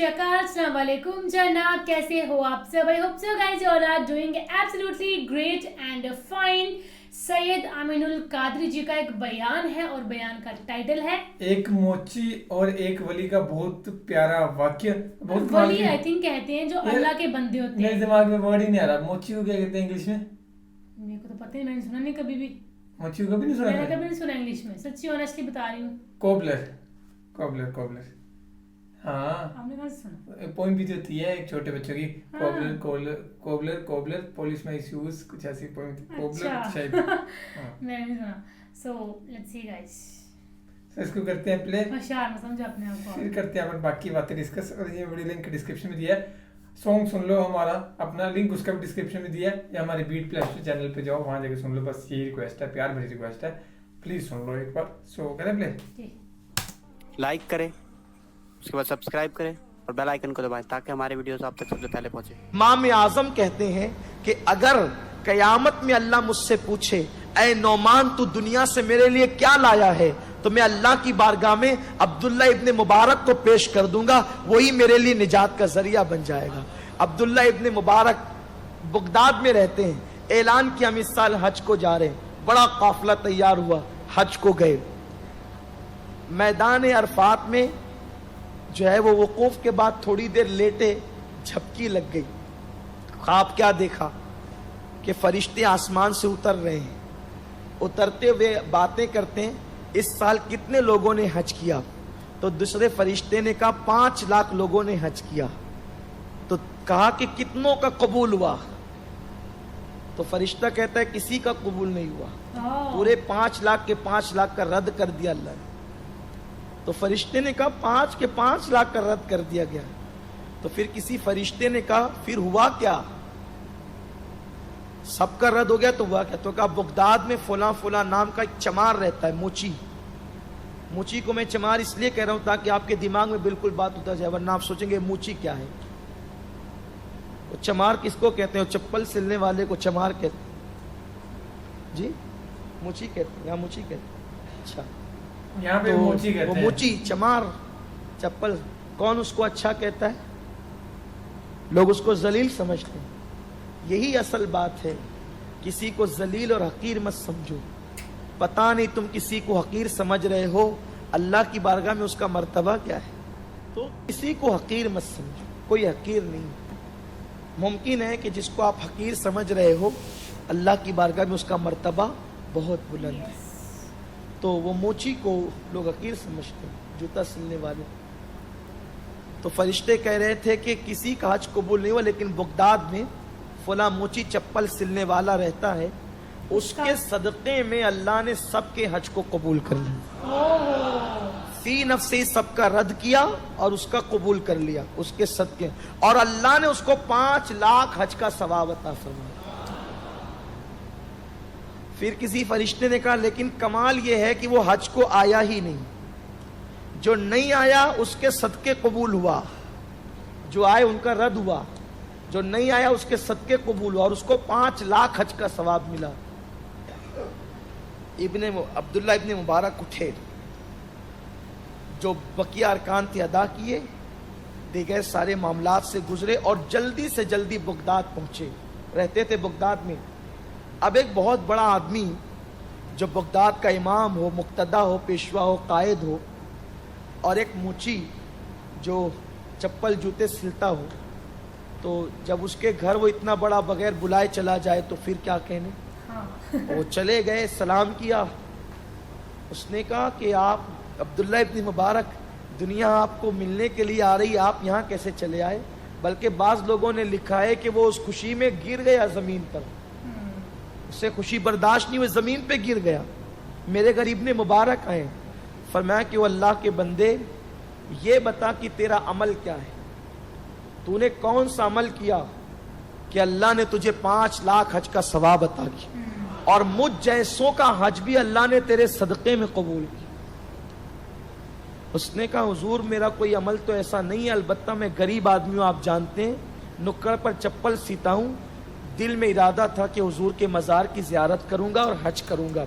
श्री अकाल, अस्सलाम वालेकुम जनाब, कैसे हो आप सब? I hope so guys you are doing absolutely great and fine. Syed Aminul Qadri ji का एक बयान है और बयान का टाइटल है एक मोची और एक वली का बहुत प्यारा वाक्य। बहुत वली आई थिंक कहते हैं जो अल्लाह के बंदे होते हैं। मेरे दिमाग में वर्ड ही नहीं आ रहा। मोची को क्या कहते हैं इंग्लिश में? मेरे को तो पता ही, मैंने सुना नहीं कभी भी। मोची को कभी नहीं सुना? मैंने कभी नहीं सुना इंग्लिश में, सच्ची ऑनेस्टली बता रही हूँ। Cobbler cobbler cobbler. हाँ, आपने कहाँ से सुना? पोइम भी तो होती है एक छोटे बच्चों की। हाँ। Cobbler cobbler cobbler cobbler police में शूज, कुछ ऐसी पोइम थी। कोबलर अच्छा। शायद। हाँ। मैंने नहीं सुना। सो लेट्स सी गाइस, तो इसको करते हैं प्ले, होशियार मत समझो अपने आप को। फिर करते हैं अपन बाकी बातें डिस्कस। और ये वीडियो लिंक डिस्क्रिप्शन में दिया है, सॉन्ग सुन लो हमारा, अपना लिंक उसका भी डिस्क्रिप्शन में दिया है, या हमारे बीट प्लस चैनल पे जाओ, वहां जाके सुन लो। बस यही रिक्वेस्ट है, प्यार भरी रिक्वेस्ट है, प्लीज सुन लो एक बार। सो करें प्ले। लाइक करें, उसके बाद सब्सक्राइब करें और बेल आइकन को दबाएं ताकि हमारे वीडियोस आप तक सबसे पहले पहुंचे। इमाम आजम कहते हैं कि अगर कयामत में अल्लाह मुझसे पूछे, ऐ नौमान तू दुनिया से मेरे लिए क्या लाया है, तो मैं अल्लाह की बारगाह में अब्दुल्ला इब्ने मुबारक को पेश कर दूंगा, वही मेरे लिए निजात का जरिया बन जाएगा। अब्दुल्ला इब्ने मुबारक बगदाद में रहते हैं। ऐलान किया हम इस साल हज को जा रहे हैं। बड़ा काफिला तैयार हुआ, हज को गए। मैदान अरफात में जो है वो वकूफ के बाद थोड़ी देर लेटे, झपकी लग गई। ख्वाब क्या देखा कि फरिश्ते आसमान से उतर रहे हैं। उतरते हुए बातें करते हैं, इस साल कितने लोगों ने हज किया? तो दूसरे फरिश्ते ने कहा 5 लाख लोगों ने हज किया। तो कहा कि कितनों का कबूल हुआ? तो फरिश्ता कहता है किसी का कबूल नहीं हुआ। पूरे 5 लाख के 5 लाख का रद्द कर दिया अल्लाह ने। तो फरिश्ते ने कहा 5 के 5 लाख का रद्द कर दिया गया। तो फिर किसी फरिश्ते ने कहा फिर हुआ क्या? सबका रद्द हो गया तो हुआ क्या? तो कहा बगदाद में फुला फुला नाम का एक चमार रहता है, मोची। मोची को मैं चमार इसलिए कह रहा हूं ताकि आपके दिमाग में बिल्कुल बात उतर जाए, वरना आप सोचेंगे मोची क्या है। वो चमार किसको कहते हैं? चप्पल सिलने वाले को चमार कहते हैं जी, मोची कहते हैं, या मोची कहते हैं। अच्छा, यहाँ पे तो मोची कहते वो हैं। मोची चमार चप्पल, कौन उसको अच्छा कहता है? लोग उसको जलील समझते हैं। यही असल बात है, किसी को जलील और हकीर मत समझो। पता नहीं तुम किसी को हकीर समझ रहे हो, अल्लाह की बारगाह में उसका मर्तबा क्या है। तो किसी को हकीर मत समझो, कोई हकीर नहीं। मुमकिन है कि जिसको आप हकीर समझ रहे हो, अल्लाह की बारगाह में उसका मर्तबा बहुत बुलंद है। तो वो मोची को लोग हकीर समझते हैं, जूता सिलने वाले। तो फरिश्ते कह रहे थे कि किसी का हज कबूल नहीं हुआ, लेकिन बगदाद में फला मोची चप्पल सिलने वाला रहता है, उसके सदक़े में अल्लाह ने सबके हज को कबूल कर लिया। फी नफ्सी सबका रद्द किया और उसका कबूल कर लिया उसके सदक़े, और अल्लाह ने उसको 5 लाख हज का सवाब अता फरमाया। फिर किसी फरिश्ते ने कहा लेकिन कमाल यह है कि वो हज को आया ही नहीं। जो नहीं आया उसके सदक़े कबूल हुआ, जो आए उनका रद्द हुआ। जो नहीं आया उसके सदक़े कबूल हुआ और उसको 5 लाख हज का सवाब मिला। अब्दुल्ला इब्ने मुबारक उठे, जो बकिया अरकान थे अदा किए, दे गए, सारे मामलात से गुजरे और जल्दी से जल्दी बगदाद पहुंचे। रहते थे बगदाद में। अब एक बहुत बड़ा आदमी जो बगदाद का इमाम हो, मुक्तदा हो, पेशवा हो, कायद हो, और एक मोची जो चप्पल जूते सिलता हो, तो जब उसके घर वो इतना बड़ा बगैर बुलाए चला जाए तो फिर क्या कहने। हाँ। वो चले गए, सलाम किया। उसने कहा कि आप अब्दुल्ला इब्ने मुबारक, दुनिया आपको मिलने के लिए आ रही, आप यहाँ कैसे चले आए? बल्कि बाज़ लोगों ने लिखा है कि वो उस खुशी में गिर गया ज़मीन पर, उससे खुशी बर्दाश्त नहीं हुई, ज़मीन पे गिर गया। मेरे घर इब्ने मुबारक आए, फरमाया कि वो अल्लाह के बंदे, ये बता कि तेरा अमल क्या है, तूने कौन सा अमल किया कि अल्लाह ने तुझे 5 लाख हज का सवाब अता किया, और मुझ जैसों का हज भी अल्लाह ने तेरे सदक़े में कबूल किया। उसने कहा हुजूर मेरा कोई अमल तो ऐसा नहीं है, अलबत्ता मैं गरीब आदमी हूँ, आप जानते हैं, नुक्कड़ पर चप्पल सीता हूँ। दिल में इरादा था कि हुजूर के मज़ार की ज़ियारत करूँगा और हज करूँगा।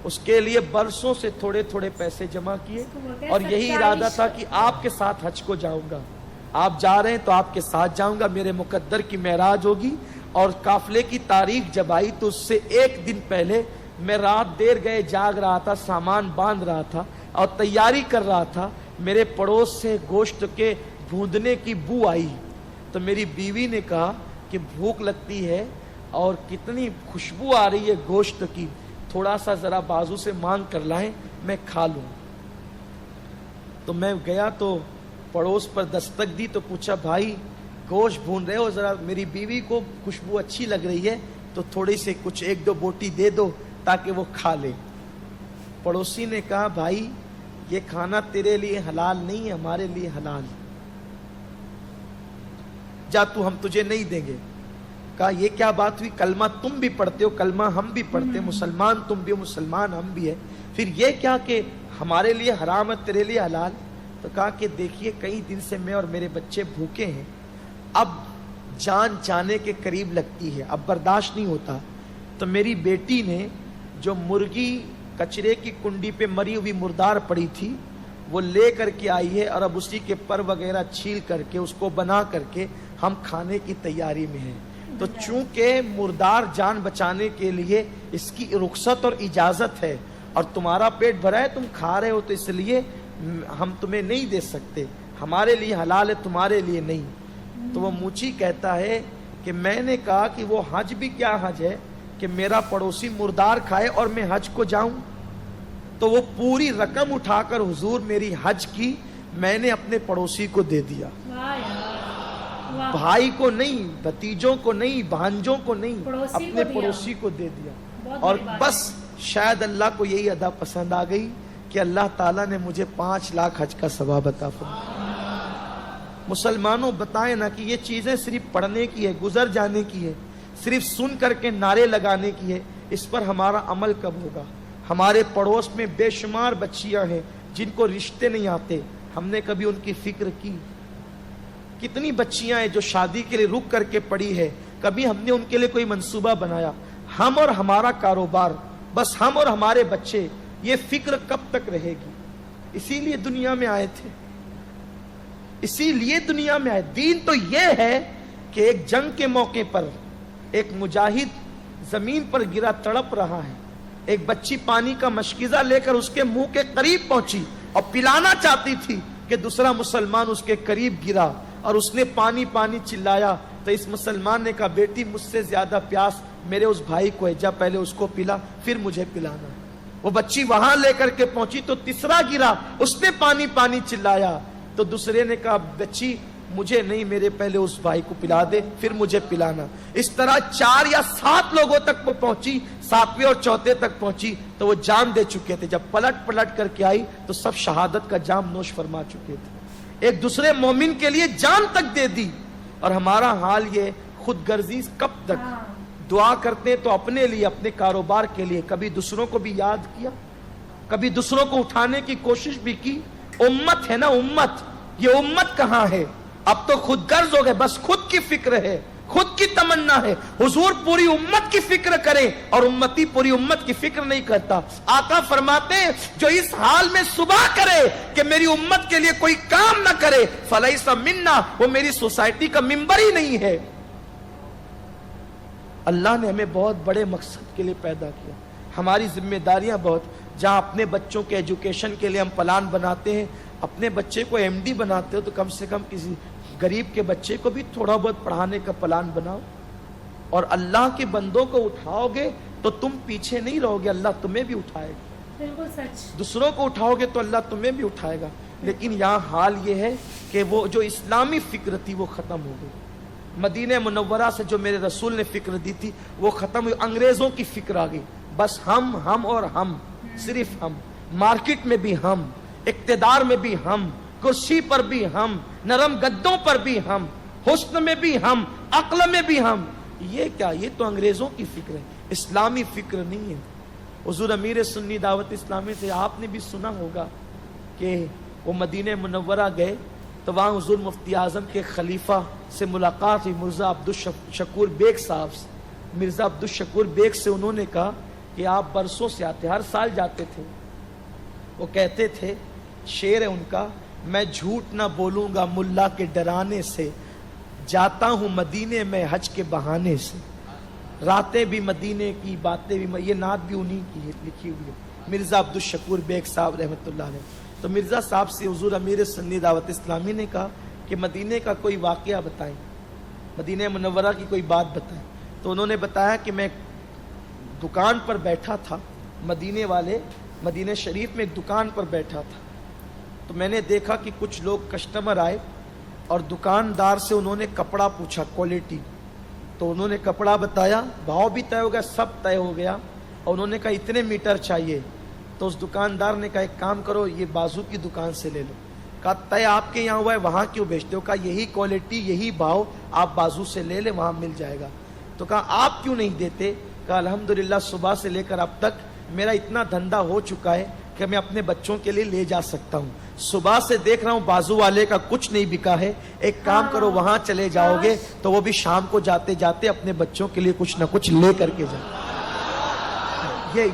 उसके लिए बरसों से थोड़े थोड़े पैसे जमा किए और यही इरादा था कि आपके साथ हज को जाऊँगा। आप जा रहे हैं तो आपके साथ जाऊंगा, मेरे मुकद्दर की मेराज होगी। और काफले की तारीख जब आई तो उससे एक दिन पहले मैं रात देर गए जाग रहा था, सामान बांध रहा था और तैयारी कर रहा था। मेरे पड़ोस से गोश्त के भूनने की बू आई तो मेरी बीवी ने कहा कि भूख लगती है और कितनी खुशबू आ रही है गोश्त की, थोड़ा सा जरा बाजू से मांग कर लाएं, मैं खा लूं। तो मैं गया तो पड़ोस पर दस्तक दी तो पूछा, भाई गोश्त भून रहे हो, जरा मेरी बीवी को खुशबू अच्छी लग रही है तो थोड़ी से कुछ एक दो बोटी दे दो ताकि वो खा ले। पड़ोसी ने कहा, भाई ये खाना तेरे लिए हलाल नहीं है, हमारे लिए हलाल, जा तू, हम तुझे नहीं देंगे। कहा, ये क्या बात हुई, कलमा तुम भी पढ़ते हो, कलमा हम भी पढ़ते, मुसलमान तुम भी हो, मुसलमान हम भी है, फिर ये क्या कि हमारे लिए हराम है तेरे लिए हलाल। तो कहा कि देखिए कई दिन से मैं और मेरे बच्चे भूखे हैं, अब जान जाने के करीब लगती है, अब बर्दाश्त नहीं होता। तो मेरी बेटी ने जो मुर्गी कचरे की कुंडी पे मरी हुई मुर्दार पड़ी थी वो ले करके आई है और अब उसी के पर वगैरह छील करके उसको बना करके हम खाने की तैयारी में हैं। तो चूंकि मुर्दार जान बचाने के लिए इसकी रुखसत और इजाजत है और तुम्हारा पेट भरा है, तुम खा रहे हो, तो इसलिए हम तुम्हें नहीं दे सकते, हमारे लिए हलाल है, तुम्हारे लिए नहीं। तो वो मूची कहता है कि मैंने कहा कि वो हज भी क्या हज है कि मेरा पड़ोसी मुर्दार खाए और मैं हज को जाऊं। तो वो पूरी रकम उठाकर हुजूर मेरी हज की मैंने अपने पड़ोसी को दे दिया, वाह यार, वाह। भाई को नहीं, भतीजों को नहीं, भांजों को नहीं, पड़ोसी अपने को दिया। पड़ोसी को दे दिया। बहुत और बड़ी बात बस शायद अल्लाह को यही अदा पसंद आ गई कि अल्लाह ताला ने मुझे 5 लाख हज का सवाब अता फरमाया। मुसलमानों बताएं ना कि ये चीजें सिर्फ पढ़ने की है, गुजर जाने की है, सिर्फ सुन करके नारे लगाने की है, इस पर हमारा अमल कब होगा। हमारे पड़ोस में बेशुमार बच्चियां हैं जिनको रिश्ते नहीं आते, हमने कभी उनकी फिक्र की? कितनी बच्चियां हैं जो शादी के लिए रुक करके पड़ी है, कभी हमने उनके लिए कोई मंसूबा बनाया? हम और हमारा कारोबार, बस हम और हमारे बच्चे, ये फिक्र कब तक रहेगी? इसीलिए दुनिया में आए थे, इसीलिए दुनिया में आए। दीन तो ये है कि एक जंग के मौके पर एक मुजाहिद जमीन पर गिरा, तड़प रहा है, एक बच्ची पानी का मशकीजा लेकर उसके मुंह के करीब पहुंची और पिलाना चाहती थी कि दूसरा मुसलमान उसके करीब गिरा और उसने पानी पानी चिल्लाया। तो इस मुसलमान ने कहा, बेटी मुझसे ज्यादा प्यास मेरे उस भाई को है, जा पहले उसको पिला फिर मुझे पिलाना। वो बच्ची वहां लेकर के पहुंची तो तीसरा गिरा, उसने पानी पानी चिल्लाया। तो दूसरे ने कहा, बच्ची मुझे नहीं, मेरे पहले उस भाई को पिला दे फिर मुझे पिलाना। इस तरह 4 या 7 लोगों तक वो पहुंची, 7वें और 4थे तक पहुंची तो वो जान दे चुके थे। जब पलट पलट करके आई तो सब शहादत का जाम नोश फरमा चुके थे, एक दूसरे मोमिन के लिए जान तक दे दी। और हमारा हाल ये खुद गर्जी कब तक? दुआ करते हैं तो अपने लिए, अपने कारोबार के लिए, कभी दूसरों को भी याद किया, कभी दूसरों को उठाने की कोशिश भी की? उम्मत है ना उम्मत, ये उम्मत कहां है? अब तो खुद गर्ज हो गए, बस खुद की फिक्र है, खुद की तमन्ना है। हुजूर पूरी उम्मत की फिक्र करे और उम्मती पूरी उम्मत की फिक्र नहीं करता। आका फरमाते हैं, जो इस हाल में सुबह करे कि मेरी उम्मत के लिए कोई काम ना करे, फलैसा मिन्ना, वो मेरी सोसाइटी का मिंबर ही नहीं है। अल्लाह ने हमें बहुत बड़े मकसद के लिए पैदा किया, हमारी जिम्मेदारियां बहुत। जहां अपने बच्चों के एजुकेशन के लिए हम प्लान बनाते हैं, अपने बच्चे को एमडी बनाते हो तो कम से कम किसी गरीब के बच्चे को भी थोड़ा बहुत पढ़ाने का प्लान बनाओ। और अल्लाह के बंदों को उठाओगे तो तुम पीछे नहीं रहोगे, अल्लाह तुम्हें भी उठाएगा। बिल्कुल सच। दूसरों को उठाओगे तो अल्लाह तुम्हें भी उठाएगा। लेकिन यहाँ हाल ये है कि वो जो इस्लामी फिक्र थी वो खत्म हो गई। मदीने मुनव्वरा से जो मेरे रसूल ने फिक्र दी थी वो खत्म हुई, अंग्रेजों की फिक्र आ गई। बस हम और हम, सिर्फ हम, मार्केट में भी हम, इक्तदार में भी हम, कुर्सी पर भी हम, नरम गद्दों पर भी हम, हुस्न में भी हम, अक्ल में भी हम। ये क्या? ये तो अंग्रेजों की फिक्र है, इस्लामी फिक्र नहीं है। हुजूर अमीर सुन्नी दावत इस्लामी से आपने भी सुना होगा कि वो मदीने मुनव्वरा गए तो वहाँ हुजूर मुफ्ती आजम के खलीफा से मुलाकात हुई, मिर्जा अब्दुल शकूर बेग साहब से। मिर्जा अब्दुल शकूर बेग से उन्होंने कहा कि आप बरसों से आते, हर साल जाते थे। वो कहते थे, शेर है उनका, मैं झूठ ना बोलूंगा मुल्ला के डराने से, जाता हूं मदीने में हज के बहाने से, रातें भी मदीने की बातें भी, ये नात भी उन्हीं की है, लिखी हुई है, मिर्जा अब्दुल शकूर बेग साहब रहमतुल्लाह अलैह। तो मिर्जा साहब से हुजूर अमीर सुन्नी दावत इस्लामी ने कहा कि मदीने का कोई वाकया बताएं, मदीने मुनव्वरा की कोई बात बताएं। तो उन्होंने बताया कि मैं दुकान पर बैठा था, मदीने शरीफ में एक दुकान पर बैठा था, तो मैंने देखा कि कुछ लोग कस्टमर आए और दुकानदार से उन्होंने कपड़ा पूछा, क्वालिटी। तो उन्होंने कपड़ा बताया, भाव भी तय हो गया, सब तय हो गया, और उन्होंने कहा इतने मीटर चाहिए। तो उस दुकानदार ने कहा एक काम करो, ये बाजू की दुकान से ले लो। कहा तय आपके यहाँ हुआ है, वहाँ क्यों बेचते हो? कहा यही क्वालिटी यही भाव आप बाजू से ले ले, वहाँ मिल जाएगा। तो कहा आप क्यों नहीं देते? कहा अल्हम्दुलिल्लाह सुबह से लेकर अब तक मेरा इतना धंधा हो चुका है कि मैं अपने बच्चों के लिए ले जा सकता हूँ। सुबह से देख रहा हूँ बाजू वाले का कुछ नहीं बिका है, एक काम करो वहां चले जाओगे तो वो भी शाम को जाते जाते अपने बच्चों के लिए कुछ ना कुछ ले करके जाओ।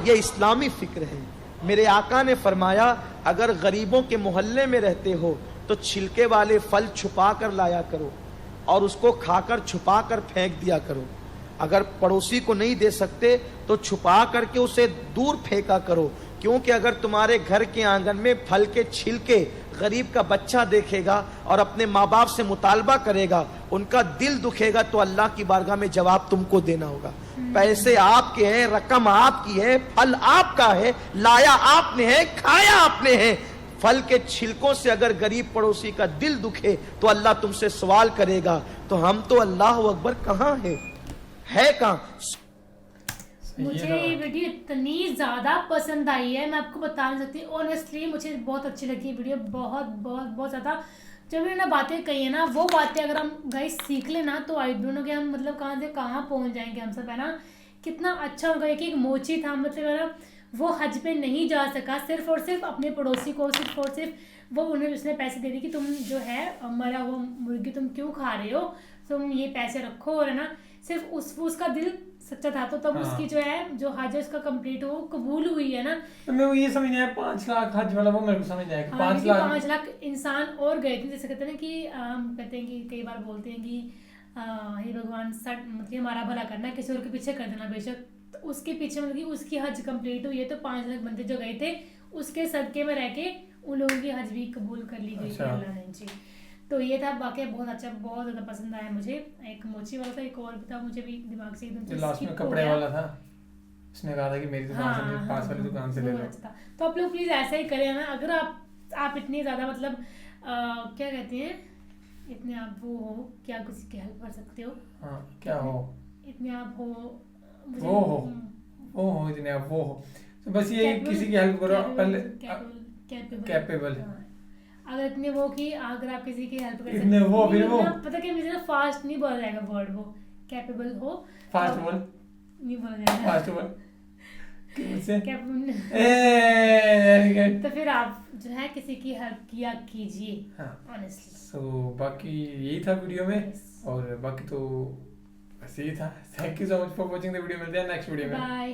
ये इस्लामी फिक्र है। मेरे आका ने फरमाया अगर गरीबों के मोहल्ले में रहते हो तो छिलके वाले फल छुपा कर लाया करो और उसको खाकर छुपा कर फेंक दिया करो। अगर पड़ोसी को नहीं दे सकते तो छुपा करके उसे दूर फेंका करो, क्योंकि अगर तुम्हारे घर के आंगन में फल के छिलके गरीब का बच्चा देखेगा और अपने माँ बाप से मुतालबा करेगा, उनका दिल दुखेगा, तो अल्लाह की बारगाह में जवाब तुमको देना होगा। पैसे आपके हैं, रकम आपकी है, फल आपका है, लाया आपने है, खाया आपने है। फल के छिलकों से अगर गरीब पड़ोसी का दिल दुखे तो अल्लाह तुमसे सवाल करेगा। तो हम तो अल्लाह अकबर कहाँ है कहाँ? मुझे ये वीडियो इतनी ज़्यादा पसंद आई है, मैं आपको बता नहीं सकती। ऑनेस्टली मुझे बहुत अच्छी लगी वीडियो, बहुत बहुत बहुत ज़्यादा। जब इन्होंने बातें कही है ना, वो बातें अगर हम गाइस सीख लें ना, तो आई डोंट नो कि हम मतलब कहाँ से कहाँ पहुँच जाएंगे हम सब, है ना। कितना अच्छा होगा। एक मोची था, मतलब है ना, वो हज पे नहीं जा सका, सिर्फ और सिर्फ अपने पड़ोसी को सिर्फ और सिर्फ वो उन्हें उसने पैसे दे दिए कि तुम जो है मरा हुआ मुर्गी तुम क्यों खा रहे हो, तुम ये पैसे रखो, और है ना, सिर्फ उसका दिल सच्चा था, तो तब उसकी जो है जो हज है उसका कंप्लीट हो कबूल हुई है ना। तो मैं वो ये समझ नहीं आया 5 लाख हज वाला, वो मेरे को समझ नहीं आया कि 5 लाख इंसान और गए थे। जैसे कहते हैं ना कि हम कहते हैं कि कई बार बोलते हैं कि हे भगवान मतलब हमारा भला करना, किसी और के पीछे कर देना बेशक, तो उसके पीछे मतलब कि उसकी हज कंप्लीट हुई है, तो 5 लाख बंदे जो गए थे उसके सदके में रह के उन लोगों की हज भी कबूल कर ली गई थी अल्लाह ने जी। तो ये था वाकई बहुत अच्छा, बहुत ज़्यादा पसंद आया मुझे। एक मोची वाला था, एक और भी था, मुझे भी दिमाग से एकदम से लास्ट में कपड़े वाला था, उसने कहा था कि मेरी दुकान से पास वाली दुकान से ले लो। तो आप लोग प्लीज़ ऐसा ही करें ना। अगर आप इतनी ज़्यादा मतलब क्या कहते हैं, इतने आप वो हो कि आप किसी की हेल्प कर सकते हो। हाँ, क्या हो, इतने आप हो, वो हो इतने आप वो हो, तो बस ये किसी की हेल्प करो पहले। कैपेबल अगर इतने वो कि अगर आप किसी की हेल्प कर इतने वो फिर वो पता क्या, मुझे ना फास्ट नहीं बोला जाएगा वर्ड, वो कैपेबल हो, फास्ट बोल नहीं बोला जाएगा, फास्ट बोल तो फिर आप जो है किसी की हेल्प किया कीजिए ऑनेस्टली। सो बाकी यही था वीडियो में, और बाकी तो बस यही था। Thank you so much for watching the video. मिलते हैं नेक्स्ट वीडियो में। बाय।